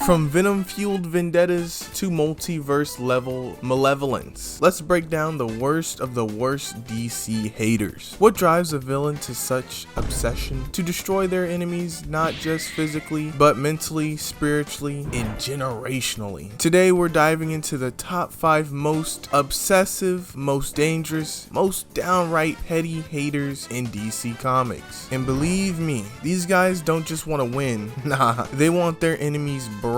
From venom-fueled vendettas to multiverse-level malevolence, let's break down the worst of the worst DC haters. What drives a villain to such obsession to destroy their enemies, not just physically, but mentally, spiritually, and generationally? Today, we're diving into the top 5 most obsessive, most dangerous, most downright petty haters in DC Comics. And believe me, these guys don't just want to win, nah, they want their enemies broken.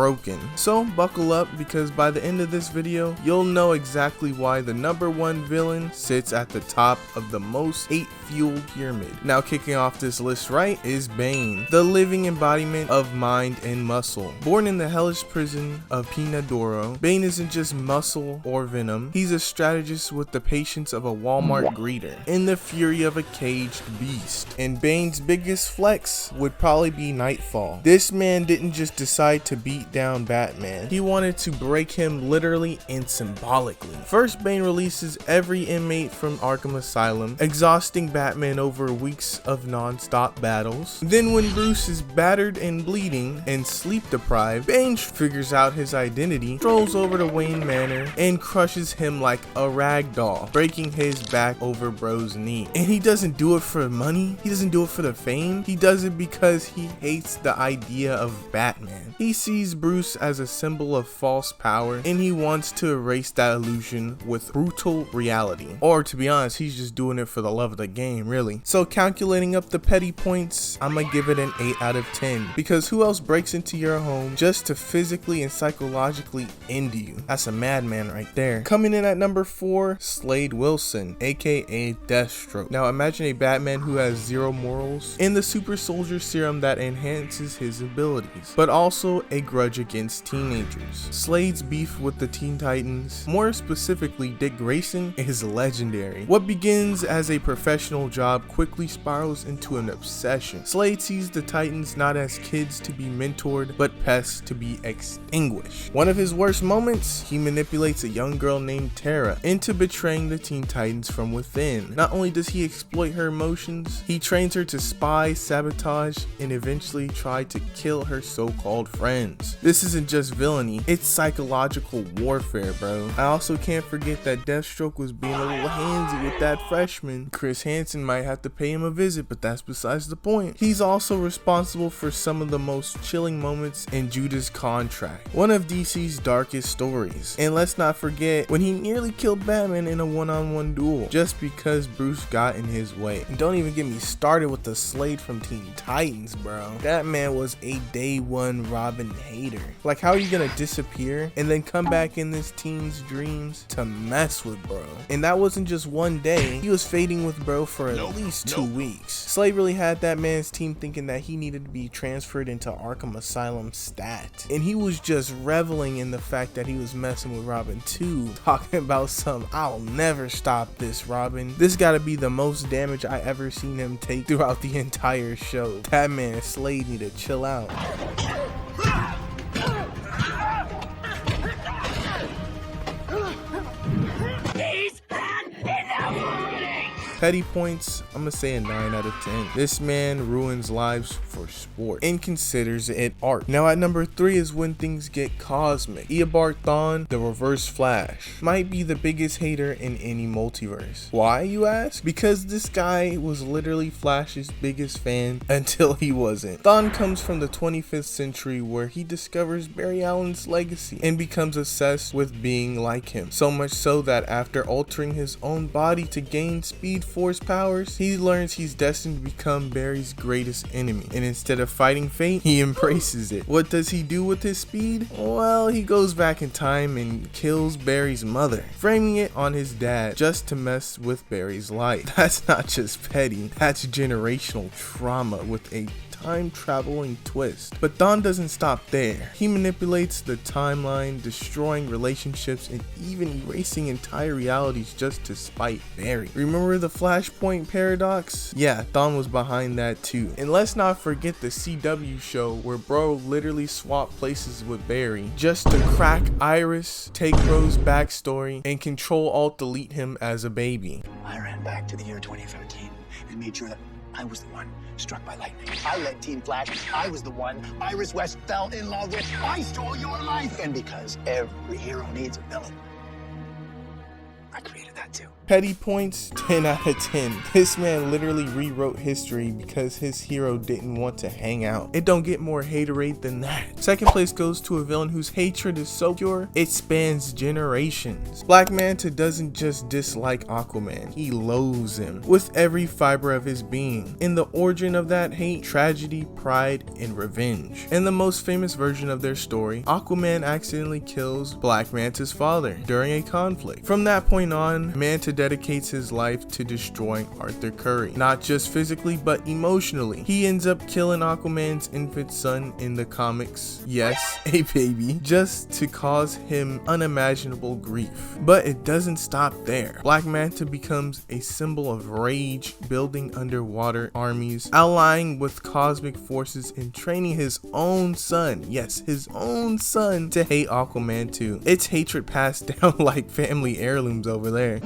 So buckle up, because by the end of this video, you'll know exactly why the #1 villain sits at the top of the most hate-fueled pyramid. Now kicking off this list right is Bane, the living embodiment of mind and muscle. Born in the hellish prison of Pinadoro, Bane isn't just muscle or venom, he's a strategist with the patience of a Walmart greeter and the fury of a caged beast. And Bane's biggest flex would probably be Nightfall. This man didn't just decide to beat down Batman, he wanted to break him literally and symbolically. First, Bane releases every inmate from Arkham Asylum, exhausting Batman over weeks of non-stop battles. Then when Bruce is battered and bleeding and sleep deprived, Bane figures out his identity, strolls over to Wayne Manor, and crushes him like a rag doll, breaking his back over bro's knee. And he doesn't do it for money, he doesn't do it for the fame, he does it because he hates the idea of Batman. He sees Bruce as a symbol of false power, and he wants to erase that illusion with brutal reality. Or to be honest, he's just doing it for the love of the game, really. So calculating up the petty points, I'ma give it an 8 out of 10, because who else breaks into your home just to physically and psychologically end you? That's a madman right there. Coming in at number 4, Slade Wilson, aka Deathstroke. Now imagine a Batman who has zero morals and the super soldier serum that enhances his abilities, but also a grudge against teenagers. Slade's beef with the Teen Titans, more specifically Dick Grayson, is legendary. What begins as a professional job quickly spirals into an obsession. Slade sees the Titans not as kids to be mentored, but pests to be extinguished. One of his worst moments, he manipulates a young girl named Tara into betraying the Teen Titans from within. Not only does he exploit her emotions, he trains her to spy, sabotage, and eventually try to kill her so-called friends. This isn't just villainy, it's psychological warfare, bro. I also can't forget that Deathstroke was being a little handsy with that freshman. Chris Hansen might have to pay him a visit, but that's besides the point. He's also responsible for some of the most chilling moments in Judah's Contract, one of DC's darkest stories. And let's not forget when he nearly killed Batman in a one-on-one duel just because Bruce got in his way. And don't even get me started with the Slade from Teen Titans, bro. That man was a day one Robin hater. Like, how are you gonna disappear and then come back in this teen's dreams to mess with bro? And that wasn't just one day, he was fading with bro for at least 2 weeks. Slade really had that man's team thinking that he needed to be transferred into Arkham Asylum stat, and he was just reveling in the fact that he was messing with Robin too, talking about some "I'll never stop this, Robin." This gotta be the most damage I ever seen him take throughout the entire show. That man Slade need to chill out. Petty points, I'm gonna say a 9 out of 10. This man ruins lives for sport and considers it art. Now at number 3 is when things get cosmic. Eobard Thawne, the Reverse Flash, might be the biggest hater in any multiverse. Why, you ask? Because this guy was literally Flash's biggest fan until he wasn't. Thawne comes from the 25th century where he discovers Barry Allen's legacy and becomes obsessed with being like him. So much so that after altering his own body to gain speed force powers, he learns he's destined to become Barry's greatest enemy, and instead of fighting fate, he embraces it. What does he do with his speed? Well, he goes back in time and kills Barry's mother, framing it on his dad just to mess with Barry's life. That's not just petty, that's generational trauma with a time traveling twist. But Thawne doesn't stop there. He manipulates the timeline, destroying relationships and even erasing entire realities just to spite Barry. Remember the Flashpoint paradox? Yeah, Thawne was behind that too. And let's not forget the CW show where bro literally swapped places with Barry just to crack Iris, take bro's backstory, and Control-Alt-Delete him as a baby. I ran back to the year 2013 and made sure that I was the one struck by lightning. I led Team Flash. I was the one Iris West fell in love with. I stole your life. And because every hero needs a villain, I created that too. Petty points, 10 out of 10. This man literally rewrote history because his hero didn't want to hang out. It don't get more haterade than that. Second place goes to a villain whose hatred is so pure, it spans generations. Black Manta doesn't just dislike Aquaman, he loathes him with every fiber of his being. In the origin of that hate, tragedy, pride, and revenge. In the most famous version of their story, Aquaman accidentally kills Black Manta's father during a conflict. From that point on, Manta dedicates his life to destroying Arthur Curry, not just physically but emotionally. He ends up killing Aquaman's infant son in the comics, yes, a baby, just to cause him unimaginable grief. But it doesn't stop there. Black Manta becomes a symbol of rage, building underwater armies, allying with cosmic forces, and training his own son, yes, his own son, to hate Aquaman too. It's hatred passed down like family heirlooms over there.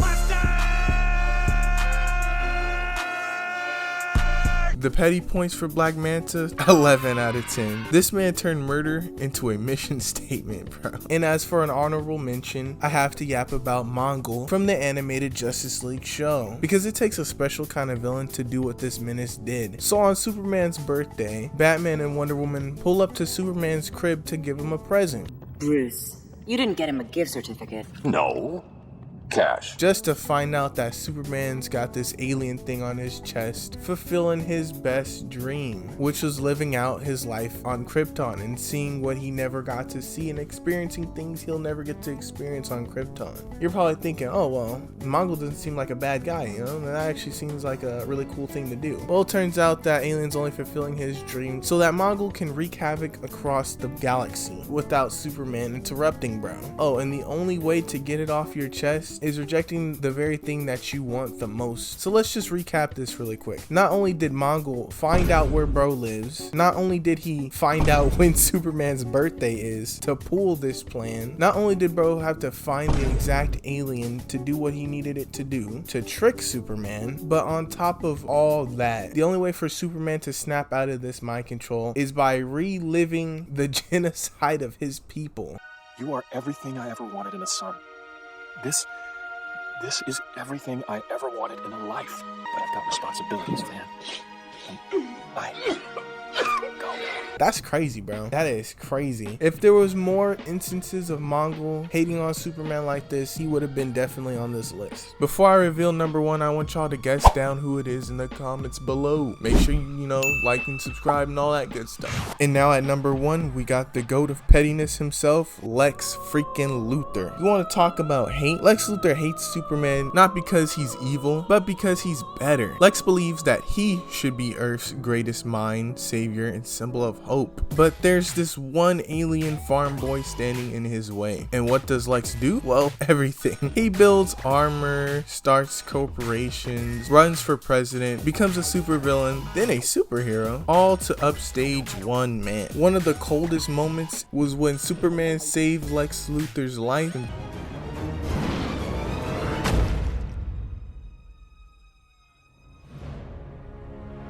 The petty points for Black Manta, 11 out of 10. This man turned murder into a mission statement, bro. And as for an honorable mention, I have to yap about Mongol from the animated Justice League show, because it takes a special kind of villain to do what this menace did. So on Superman's birthday, Batman and Wonder Woman pull up to Superman's crib to give him a present. Bruce, you didn't get him a gift certificate. No. Cash. Just to find out that Superman's got this alien thing on his chest, fulfilling his best dream, which was living out his life on Krypton and seeing what he never got to see and experiencing things he'll never get to experience on Krypton. You're probably thinking, oh well, Mongol doesn't seem like a bad guy, you know? That actually seems like a really cool thing to do. Well, it turns out that alien's only fulfilling his dream so that Mongol can wreak havoc across the galaxy without Superman interrupting, bro. Oh, and the only way to get it off your chest is rejecting the very thing that you want the most. So let's just recap this really quick. Not only did Mongol find out where bro lives, not only did he find out when Superman's birthday is to pull this plan, not only did bro have to find the exact alien to do what he needed it to do, to trick Superman, but on top of all that, the only way for Superman to snap out of this mind control is by reliving the genocide of his people. You are everything I ever wanted in a son. This is everything I ever wanted in a life. But I've got responsibilities, man. And I go. That's crazy, bro. That is crazy. If there was more instances of Mongol hating on Superman like this, he would have been definitely on this list. Before I reveal number one, I want y'all to guess down who it is in the comments below. Make sure you know, like and subscribe and all that good stuff. And now at number one, we got the goat of pettiness himself, Lex freaking Luthor. You want to talk about hate? Lex Luthor hates Superman not because he's evil, but because he's better. Lex believes that he should be Earth's greatest mind, savior, and symbol of hope. But there's this one alien farm boy standing in his way. And what does Lex do? Well, everything. He builds armor, starts corporations, runs for president, becomes a supervillain, then a superhero, all to upstage one man. One of the coldest moments was when Superman saved Lex Luthor's life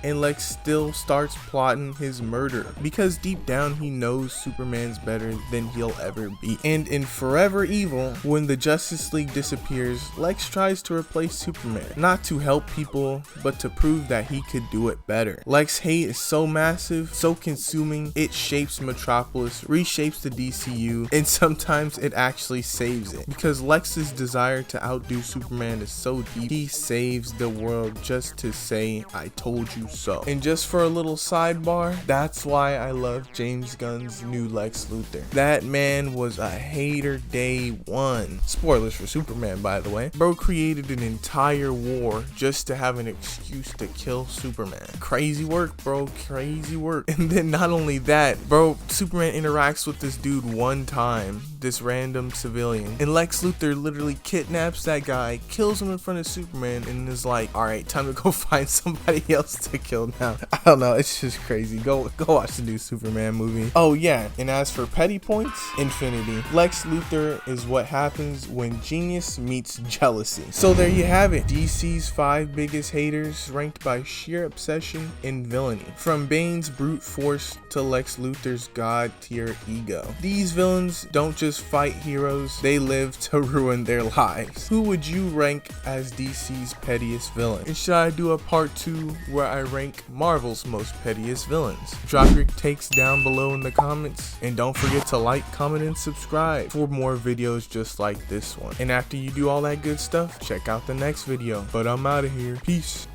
and Lex still starts plotting his murder because deep down he knows Superman's better than he'll ever be. And in Forever Evil, when the Justice League disappears, Lex tries to replace Superman, not to help people, but to prove that he could do it better. Lex's hate is so massive, so consuming, it shapes Metropolis, reshapes the DCU, and sometimes it actually saves it. Because Lex's desire to outdo Superman is so deep, he saves the world just to say, I told you so. And just for a little sidebar, that's why I love James Gunn's new Lex Luthor. That man was a hater day one. Spoilers for Superman, by the way. Bro created an entire war just to have an excuse to kill Superman. Crazy work, bro. Crazy work. And then not only that, bro, Superman interacts with this dude one time, this random civilian, and Lex Luthor literally kidnaps that guy, kills him in front of Superman, and is like, alright, time to go find somebody else to killed now. I don't know, it's just crazy. Go watch the new Superman movie. Oh yeah, and as for petty points, infinity. Lex Luthor is what happens when genius meets jealousy. So there you have it, DC's 5 biggest haters ranked by sheer obsession and villainy. From Bane's brute force to Lex Luthor's god tier ego. These villains don't just fight heroes, they live to ruin their lives. Who would you rank as DC's pettiest villain? And should I do a part 2 where I rank Marvel's most pettiest villains? Drop your takes down below in the comments, and don't forget to like, comment, and subscribe for more videos just like this one. And after you do all that good stuff, check out the next video. But I'm out of here. Peace.